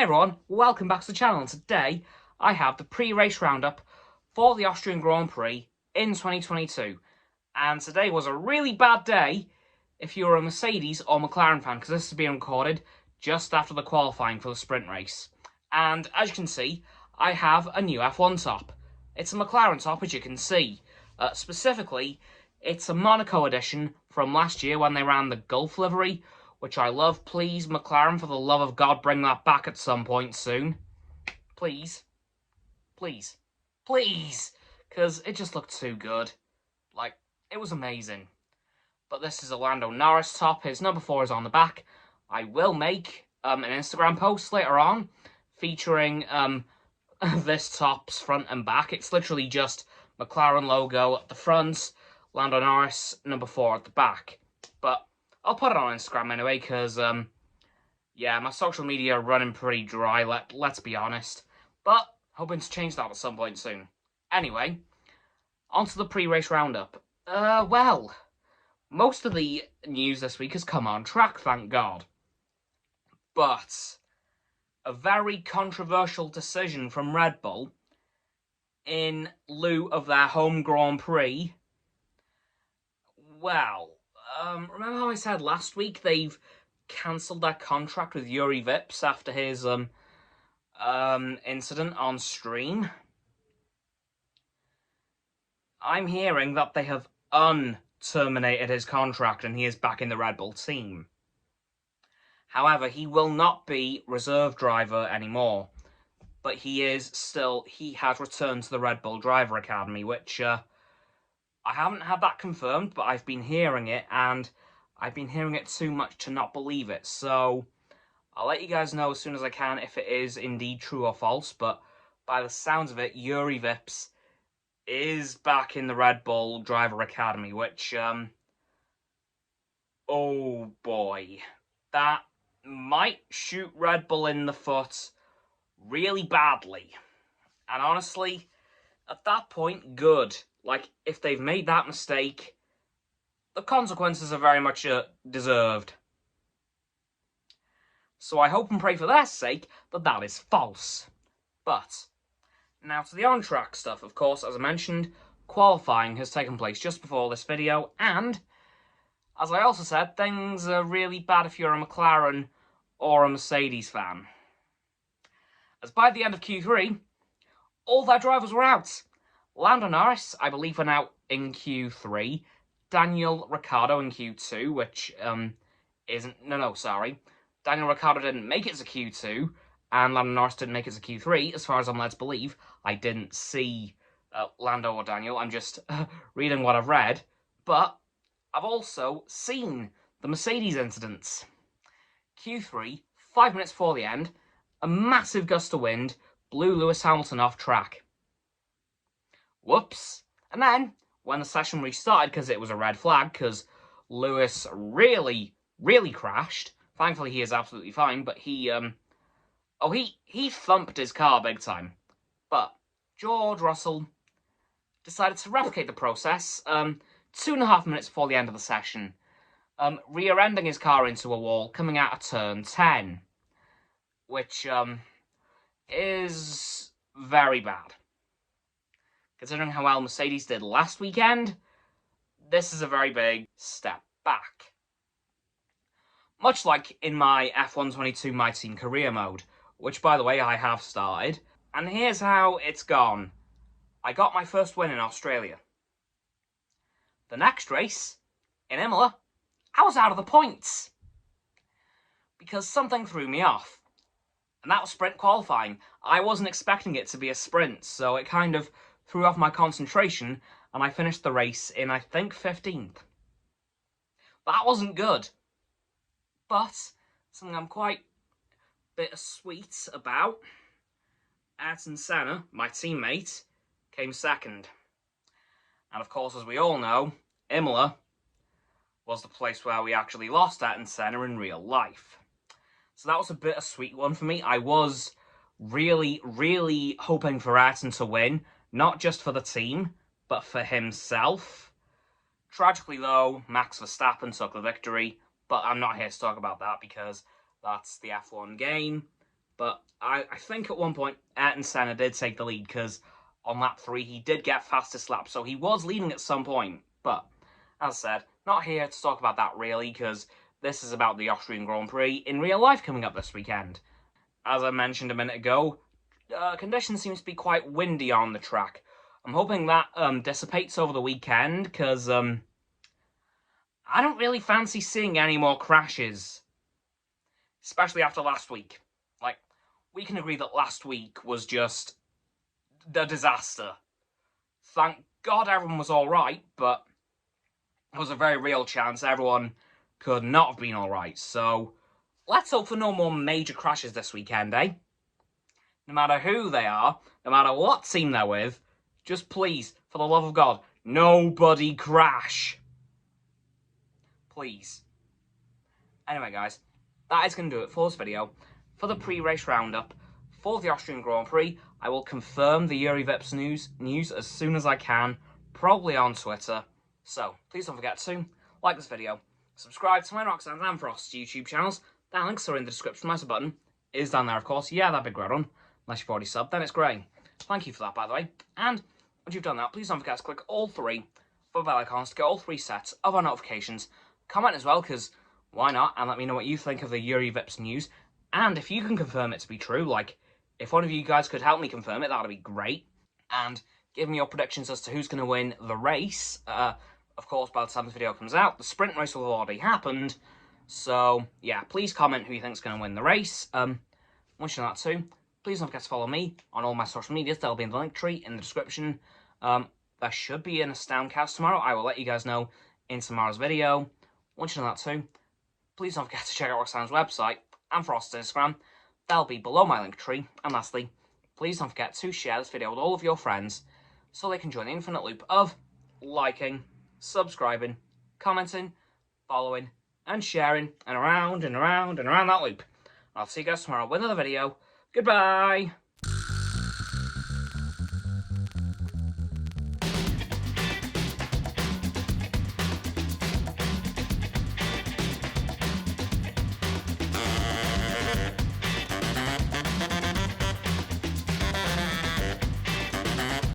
Hey everyone, welcome back to the channel, and today I have the pre-race roundup for the Austrian Grand Prix in 2022. And today was a really bad day if you're a Mercedes or McLaren fan, because this is being recorded just after the qualifying for the sprint race. And as you can see, I have a new F1 top. It's a McLaren top, as you can see. Specifically, it's a Monaco edition from last year when they ran the Gulf livery, which I love. Please, McLaren, for the love of God, bring that back at some point soon. Please. Please. Please! Because it just looked too good. Like, it was amazing. But this is a Lando Norris top. His number 4 is on the back. I will make an Instagram post later on featuring this top's front and back. It's literally just McLaren logo at the front, Lando Norris, number 4 at the back. But I'll put it on Instagram anyway, because, yeah, my social media are running pretty dry, let's be honest. But, hoping to change that at some point soon. Anyway, on to the pre-race roundup. Well, most of the news this week has come on track, thank God. But a very controversial decision from Red Bull in lieu of their home Grand Prix. Well, remember how I said last week they've cancelled their contract with Yuri Vips after his incident on stream? I'm hearing that they have terminated his contract and he is back in the Red Bull team. However, he will not be reserve driver anymore, but he has returned to the Red Bull Driver Academy, which I haven't had that confirmed, but I've been hearing it, and I've been hearing it too much to not believe it. So I'll let you guys know as soon as I can if it is indeed true or false, but by the sounds of it, Yuri Vips is back in the Red Bull Driver Academy, which, oh boy, that might shoot Red Bull in the foot really badly. And honestly, at that point, good. Like, if they've made that mistake, the consequences are very much deserved. So I hope and pray for their sake that that is false. But now to the on-track stuff. Of course, as I mentioned, qualifying has taken place just before this video, and as I also said, things are really bad if you're a McLaren or a Mercedes fan. As by the end of Q3, all their drivers were out. Lando Norris, I believe, went out in Q3. Daniel Ricciardo in Q2, which isn't... No, sorry. Daniel Ricciardo didn't make it to Q2, and Lando Norris didn't make it to Q3, as far as I'm led to believe. I didn't see Lando or Daniel, I'm just reading what I've read. But I've also seen the Mercedes incidents. Q3, 5 minutes before the end, a massive gust of wind blew Lewis Hamilton off track. Whoops. And then, when the session restarted, because it was a red flag, because Lewis really crashed. Thankfully, he is absolutely fine, but he thumped his car big time. But George Russell decided to replicate the process 2.5 minutes before the end of the session, rear-ending his car into a wall, coming out of turn 10, which is very bad. Considering how well Mercedes did last weekend, this is a very big step back. Much like in my F1 22 My Team career mode, which, by the way, I have started. And here's how it's gone. I got my first win in Australia. The next race, in Imola, I was out of the points. Because something threw me off. And that was sprint qualifying. I wasn't expecting it to be a sprint, so it kind of threw off my concentration, and I finished the race in, I think, 15th. That wasn't good. But something I'm quite bittersweet about, Ayrton Senna, my teammate, came second. And of course, as we all know, Imola was the place where we actually lost Ayrton Senna in real life. So that was a bittersweet one for me. I was really hoping for Ayrton to win, not just for the team, but for himself. Tragically though, Max Verstappen took the victory, but I'm not here to talk about that because that's the F1 game. But I think at one point Ayrton Senna did take the lead, because on lap 3 he did get fastest lap, so he was leading at some point. But as I said, not here to talk about that really, because this is about the Austrian Grand Prix in real life coming up this weekend. As I mentioned a minute ago, conditions seem to be quite windy on the track. I'm hoping that dissipates over the weekend, because I don't really fancy seeing any more crashes, especially after last week. Like, we can agree that last week was just a disaster. Thank God everyone was alright, but there was a very real chance everyone could not have been alright. So, let's hope for no more major crashes this weekend, eh? No matter who they are, no matter what team they're with, just please, for the love of God, nobody crash. Please. Anyway, guys, that is going to do it for this video. For the pre-race roundup for the Austrian Grand Prix, I will confirm the Yuri Vips news as soon as I can, probably on Twitter. So, please don't forget to like this video, subscribe to my Roxo and Frost YouTube channels. Their links are in the description. My sub button is down there, of course. Yeah, that big red one. Unless you've already subbed, then it's grey. Thank you for that, by the way. And once you've done that, please don't forget to click all 3 for bell icons to get all 3 sets of our notifications. Comment as well, because why not? And let me know what you think of the Yuri Vips news. And if you can confirm it to be true, like, if one of you guys could help me confirm it, that would be great. And give me your predictions as to who's going to win the race. Of course, by the time this video comes out, the sprint race will have already happened. So, yeah, please comment who you think is going to win the race. Once you've done that too, please don't forget to follow me on all my social medias. They'll be in the link tree in the description. There should be an Astoundcast tomorrow. I will let you guys know in tomorrow's video. Once you've done that too, please don't forget to check out Roxanne's website and Frost's Instagram. They'll be below my link tree. And lastly, please don't forget to share this video with all of your friends so they can join the infinite loop of liking, subscribing, commenting, following, and sharing, and around and around and around that loop. I'll see you guys tomorrow with another video. Goodbye!